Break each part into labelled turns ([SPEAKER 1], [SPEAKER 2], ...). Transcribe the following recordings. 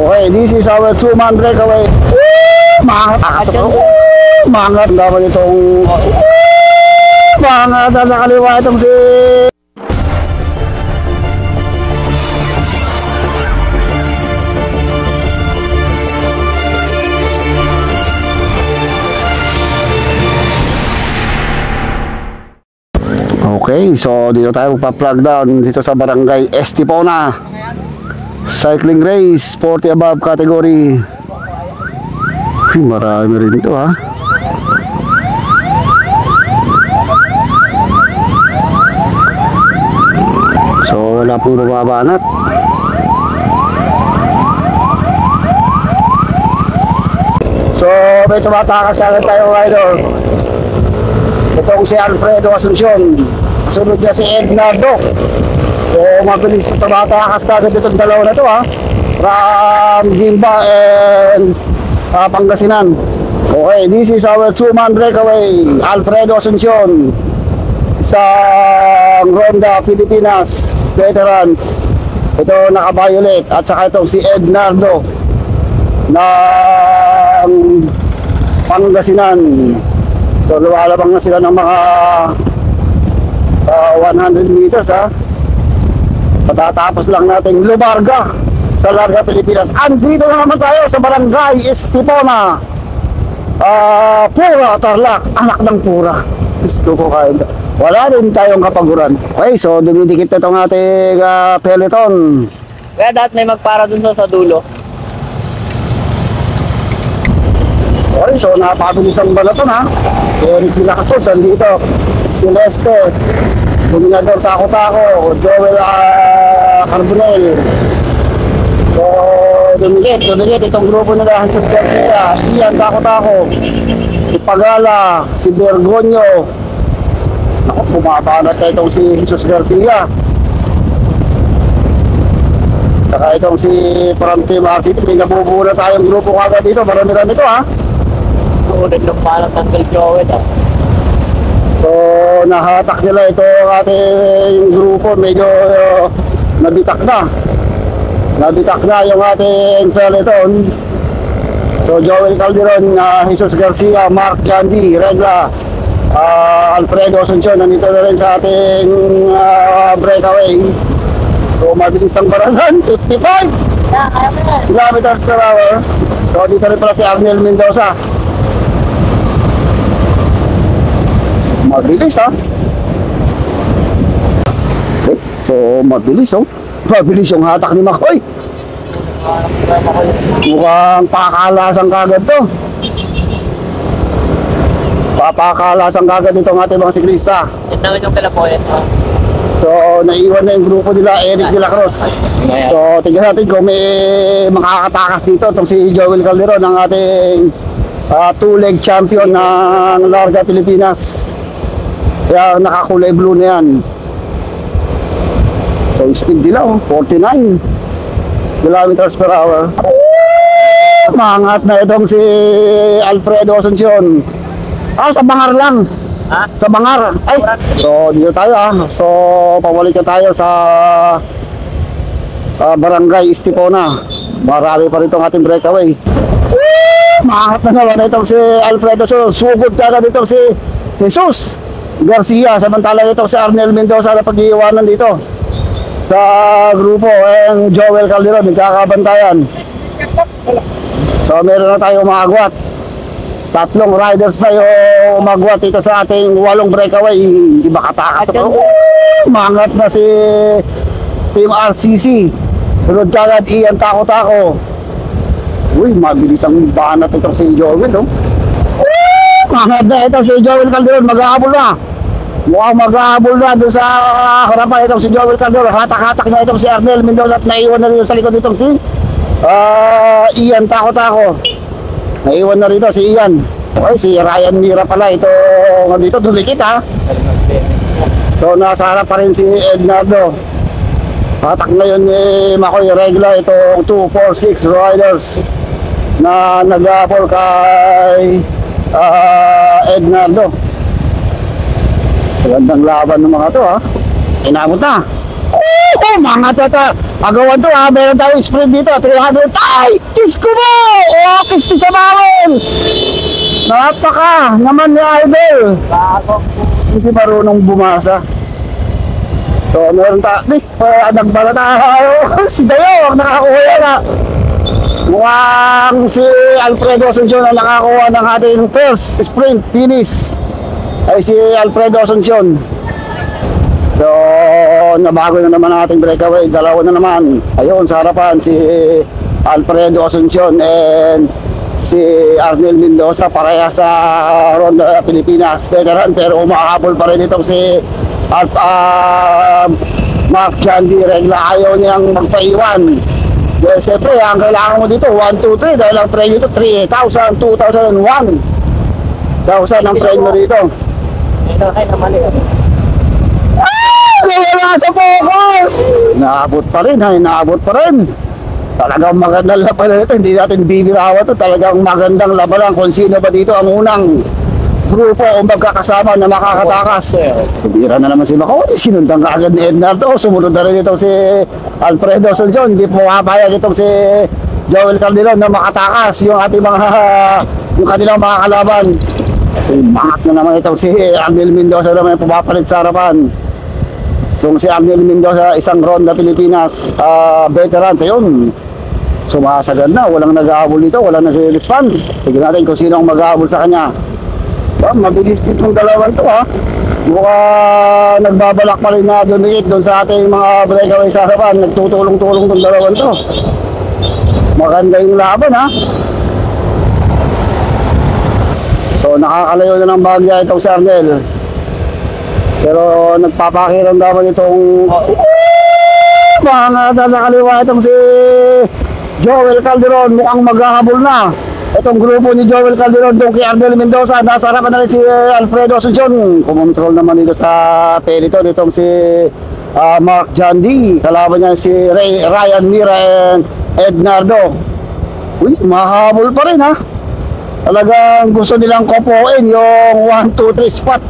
[SPEAKER 1] Okay, this is our 2-man breakaway. Mangat ito. Mangat dapat itong mangat sa kaliwa itong si Okay, so dito tayo magpa-plug down dito sa Barangay Estipona. Cycling race, 40 above category. Marami rin ito ha. So wala pong bababanat. So may tumatakas kagad tayo idol. Itong si Alfredo Asuncion. Sunod niya si Ednardo. So mabilis ito tumatakas kagad itong dalawa na ito ha. From Gimba and Pangasinan. Okay, this is our 2-man breakaway. Alfredo Asuncion sa Ronda Pilipinas Veterans. Ito naka-violet. At saka itong si Ednardo ng Pangasinan. So lumalabang na sila ng mga 100 meters ha. Patatapos lang natin lumarga sa Larga Pilipinas. Andito na naman tayo sa Barangay Estipona, Pura, Tarlac. Anak ng Pura. Isko ko kain. Wala rin tayong kapaguran. Okay, so dumidikit na itong ating peloton.
[SPEAKER 2] Kaya dapat may magpara dun sa dulo.
[SPEAKER 1] Okay, so napabilis ang balaton ha. Eric Vilacastos, andito. Celeste, Dominador Tako-Tako, Joel Carbonel. So dumikit itong grupo nila. Jesus Garcia, Ian Tako-Tako, si Pagala, si Bergonyo. Ako, bumabanat na itong si Jesus Garcia. Saka itong si from Team RCT. May nabubuna tayong grupo kagad dito. Marami-rami ito ha.
[SPEAKER 2] Ulit ng parang Uncle Joel ah.
[SPEAKER 1] So nahatak nila ito ang ating grupo. Medyo nabitak na yung ating peloton. So Joel Calderon, Jesus Garcia, Mark Candy, Regla, Alfredo Asuncion, nandito na rin sa ating breakaway. So mabilis ang barangan, 55 kilometers per hour. So dito rin pala si Arnel Mendoza. Mabilis ha. Okay, so mabilis oh. Mabilis yung hatak ni Makoy. Mukhang pakakalasan kagad to. Papakalasan kagad itong ating mga siklista.
[SPEAKER 2] Ito naman yung kalapoyan ha.
[SPEAKER 1] So naiwan na yung grupo nila, Eric de la Cruz. So tingnan natin kung may makakatakas dito. Itong si Joel Calderon, ang ating two-leg champion ng Larga Pilipinas. Kaya nakakulay blue na yan. So speed nila oh, 49 kilometers per hour. Mangat na itong si Alfredo Asuncion. Sa Bangar lang.
[SPEAKER 2] Ha?
[SPEAKER 1] Sa Bangar. Ay, so dito tayo ha. So pabalik na tayo sa Barangay Estipona. Marami pa rin itong ating breakaway. Mangat na naman itong si Alfredo Asuncion. Sugod ka dito si Jesus Garcia. Samantalang itong si Arnel Mendoza na pag-iiwanan dito sa grupo. And Joel Calderon, nagkakabantayan. So meron na tayong umagwat. Tatlong riders na yung umagwat dito sa ating 8 breakaway. Hindi ba katakas ito? Mangat na si Team RCC. Sunod kagad Ian Tako-Tako. Uy, mabilis ang banat itong si Joel no? Mangat na ito si Joel Calderon. Mag-aabol na. Mukhang mag-aabol na doon sa harapan itong si Joel Calderon. Hatak-hatak na itong si Arnel Mendoza at naiwan na rin sa likod itong si Ian Tako-Tako. Naiwan na rito si Ian. Okay, si Ryan Mira pala. Ito dito, dulikit ha. So nasa harap pa rin si Ednardo. Hatak na yun ni Makoy Regla. Itong 246 riders na nag-aabol kay Ednardo. Magandang laban ng mga to ha. Inabot na. Oh, mga tata. Agawan to ha. Meron tayong sprint dito. 300. Ay! Diyos ko mo! Oh, kisti sa bawal! Napaka naman ni Idol.
[SPEAKER 2] Bago.
[SPEAKER 1] Hindi marunong bumasa. So, meron nagbala tayo. Si Dayo, nakakuha na. Mukhang si Alfredo Asuncion ang nakakuha ng ating first sprint finish. Ay si Alfredo Asuncion. So, nabago na naman ang ating breakaway. Dalawa na naman. Ayun, sa harapan si Alfredo Asuncion and si Arnel Mendoza pareha sa Ronda Pilipinas veteran, pero umahabol pa rin itong si Mark Jandy Regla. Ayaw niyang magpaiwan. Well, siyempre, ang kailangan mo dito 1, 2, 3 dahil ang premyo ito 3,000, 2,000, 1,000 ang premyo dito.
[SPEAKER 2] Ito ay naman eh.
[SPEAKER 1] Wala sa focus! Naabot pa rin, naabot pa rin. Talagang magandang laban ito, hindi natin bibirawan ito. Talagang magandang laban kung sino ba dito ang unang grupo o magkakasama na makakatakas. Bira na naman si Makoy, sinundan ka agad ni Ednardo. Sumunod na rin itong si Alfredo Asuncion. Hindi po mapapayag itong si Joel Calderon na makatakas yung ating yung kanilang mga kalaban. Mangat na naman itong si Arnel Mendoza naman yung pumapalit sa harapan. So si Arnel Mendoza, isang Ronda Pilipinas veteran sa yun. Sumasagad na, walang nag-aabol dito, walang nag-response. Tignan natin kung sino ang mag-aabol sa kanya. Mabilis din itong dalawang to ha. Mukha nagbabalak pa rin na dumikit doon sa ating mga breakaway sa harapan. Nagtutulong-tulong itong dalawang to. Maganda yung laban ha. So nakakalayo na ng bagya itong si Arnel. Pero nagpapakiramdaman itong mga nasa kaliwa itong si Joel Calderon. Mukhang maghahabol na itong grupo ni Joel Calderon doon kay Arnel Mendoza. Nasa harapan na rin si Alfredo Asuncion. Kumontrol naman dito sa peloton itong si Mark Jandy. Kalaban niya si Ryan Mira and Ednardo. Uy, mahabol pa rin ha. Talagang gusto nilang kopoin yung 1, 2, 3 spot.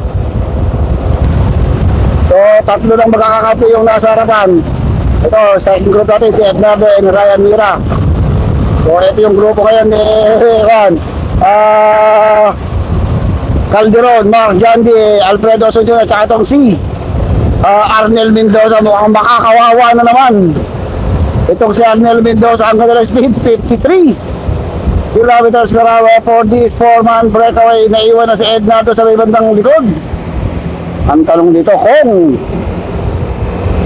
[SPEAKER 1] So, tatlo lang magkakakampi yung nasa harapan. Ito, second group natin si Ednardo and Ryan Mira. So, ito yung grupo ngayon ni Calderon, Mark Jandy, Alfredo Asuncion at saka itong si Arnel Mendoza. Mukhang makakawawa na naman. Itong si Arnel Mendoza, ang kanilang speed 53 kilometers per hour for this 4-man breakaway. Naiwan na si Ednardo sa may bandang likod. Ang tanong dito kung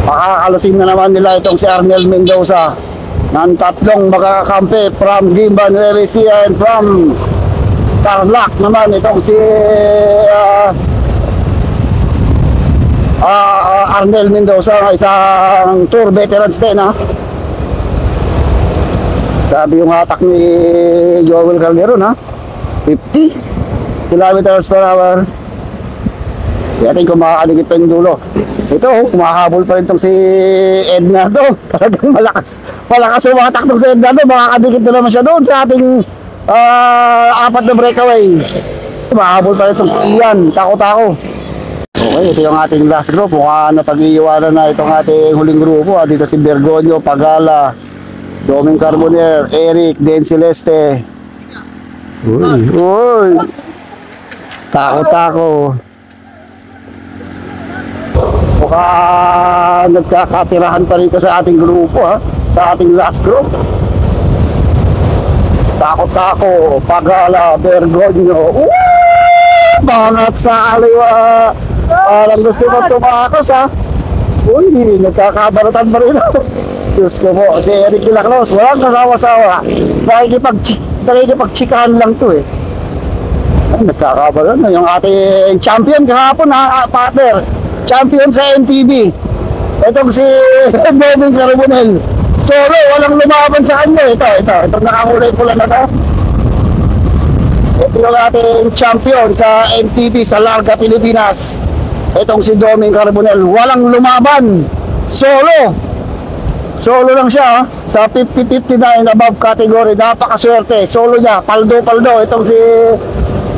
[SPEAKER 1] makakalasin na naman nila itong si Arnel Mendoza ng tatlong makakakampi from Gimba, Nueva Ecija and from Tarlac naman itong si Arnel Mendoza, isang tour veterans din ha. Sabi yung hatak ni Joel Calderon ha, 50 kilometers per hour. Yatin kung makakadikit pa yung dulo. Ito, kumahabol pa rin itong si Ednardo. Talagang malakas umatak itong si Ednardo. Makakadikit na naman siya doon sa ating 4 na breakaway. Kumahabol pa rin itong si Ian. Tako-tako. Okay, ito yung ating last group. Mukhang napag-iiwanan na itong ating huling grupo. Dito si Bergonio, Pagala, Doming Carboner, Eric, Den Celeste. Uy. Tako-tako. Mukhang nagkakatirahan pa rito sa ating grupo ha. Sa ating last group. Tako-tako, Pagala, Bergonio. Banat sa aliwa. Parang gusto mo tumakos ha. Uy, nagkakabalatan pa rin. Diyos ko po, si Eric Vilacros, walang kasawa-sawa. Nakikipagchikahan lang to eh. Ay, nagkakabalatan na yung ating champion kahapon ha, partner. Champion sa MTV. Itong si Doming Carbonell. Solo, walang lumaban sa kanya. Ito nakakulay pula na to. Ito yung ating champion sa MTV sa Larga, Pilipinas. Itong si Doming Carbonell. Walang lumaban. Solo lang siya sa 50-59 above category. Napakaswerte. Solo niya. Paldo. Itong si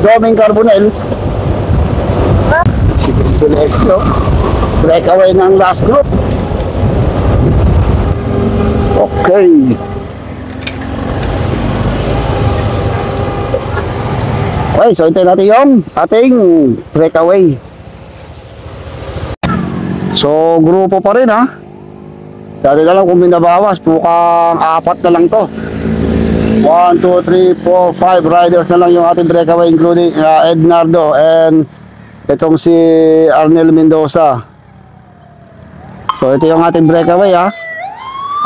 [SPEAKER 1] Doming Carbonell. Si Celeste, breakaway ng last group. Okay. Okay, so hintayin natin yung ating breakaway. So, grupo pa rin ha. Dati na lang kung binabawas, mukhang 4 na lang to. 1, 2, 3, 4, 5 riders na lang yung ating breakaway, including Ednardo and itong si Arnel Mendoza. So, ito yung ating breakaway ha.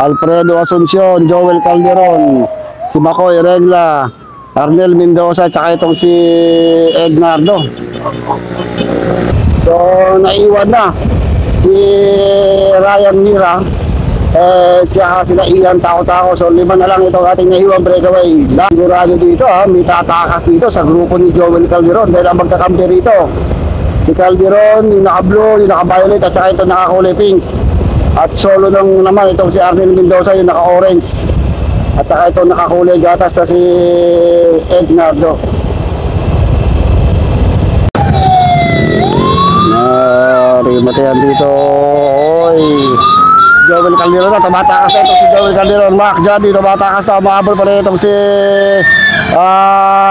[SPEAKER 1] Alfredo Asuncion, Joel Calderon, si Makoy Regla, Arnel Mendoza, tsaka itong si Ednardo. So, naiwan na si Ryan Mira, sila Ian Tao-Tao. So, 5 na lang itong ating naiwan breakaway. Sigurado dito ha, may tatakas dito sa grupo ni Joel Calderon dahil ang magkakampi rito si Calderon, yung naka-blue, yung naka-violet, at saka ito naka-kulay pink. At solo lang naman itong si Arnel Mendoza, yung naka-orange. At saka ito nakakulay gatas na si Ednardo. Rimatayan dito. Oy. Si Joel Calderon na, tumatakas na ito si Joel Calderon. Mark Jody, tumatakas na. Mahabol pa rin itong si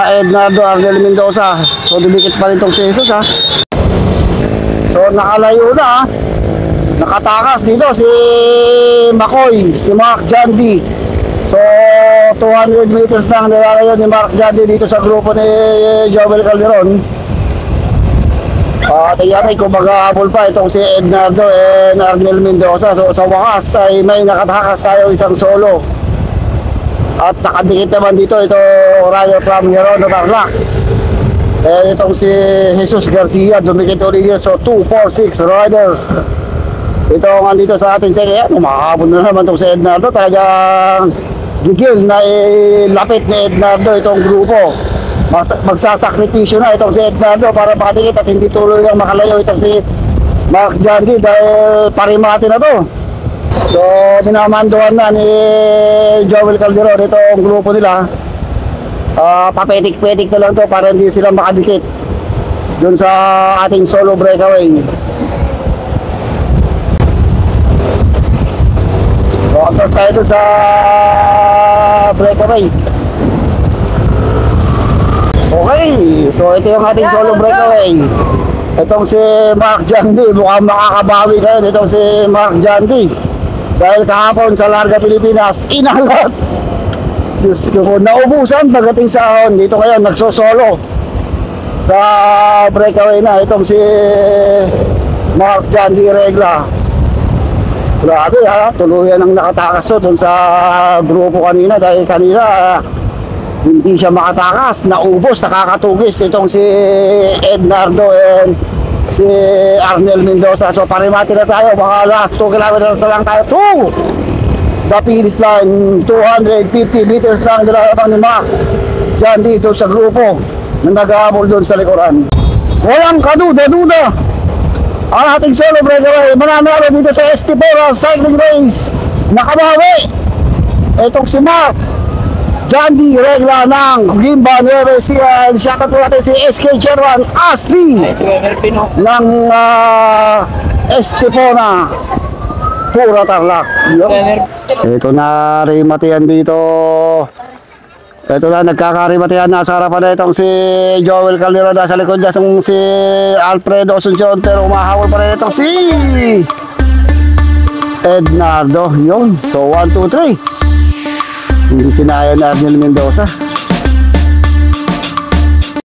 [SPEAKER 1] Ednardo, Arnel Mendoza. So, dumikit pa rin itong si Jesus ha. So, nakalayo na ha. Nakatakas dito si Makoy, si Mark Jandy. So 200 meters lang nilalayo ni Mark Jandy dito sa grupo ni Joel Calderon. Tingnan ay kung mag-aabol pa itong si Ednardo and Arnel Mendoza. So sa wakas ay may nakatakas tayo isang solo. At nakadikit naman dito ito rider from Heron Tarlac. Itong si Jesus Garcia dumikit ulit dito. So 2, 4, 6 riders. Ito ang andito sa ating second. Makahabol na naman itong si Ednardo. Talagang gigil na lapit ni Ednardo itong grupo. Magsasakripisyo na itong si Ednardo para makadikit at hindi tuloy lang makalayo itong si Mark Jandy dahil parimati na to. So minamanduhan na ni Joel Calderon itong grupo nila. Papetik-petik na lang to para hindi sila makadikit dun sa ating solo breakaway. Atras tayo doon sa breakaway. Okay, so ito yung ating solo breakaway. Itong si Mark Jandy, mukhang makakabawi kayo itong si Mark Jandy dahil kahapon sa Larga Pilipinas inalat. Diyos ko po, naubusan pagdating sa ahon. Dito ngayon nagsosolo sa breakaway na itong si Mark Jandy Regla. Grabe ha, tuluyan ang nakatakas to dun sa grupo kanina dahil kanina hindi siya makatakas, naubos, nakakatugis itong si Ednardo and si Arnel Mendoza. So parimati na tayo, mga last 2 kilometers na lang tayo to the finish line. 250 meters lang nilalabang ni Mark Jandy dito sa grupo na nag-aabol dun sa likuran. Walang kaduda-duda ang ating solo breakaway mananalo dito sa Estipora Cycling Race. Nakabawi itong si Mark Jandy Regla ng Gimba Nueva Ecija. Shoutout po natin si SK Chairman Ashley ng Estipora Pura Tarlac. Ito na rimatian dito. Ito na, nagkakarimatihan na sa harapan na itong si Joel Calderon. Sa likod niya si Alfredo Asuncion, pero umahawal pa rin itong si Ednardo. Yun. So 1, 2, 3. Hindi kinaya na Arnel Mendoza.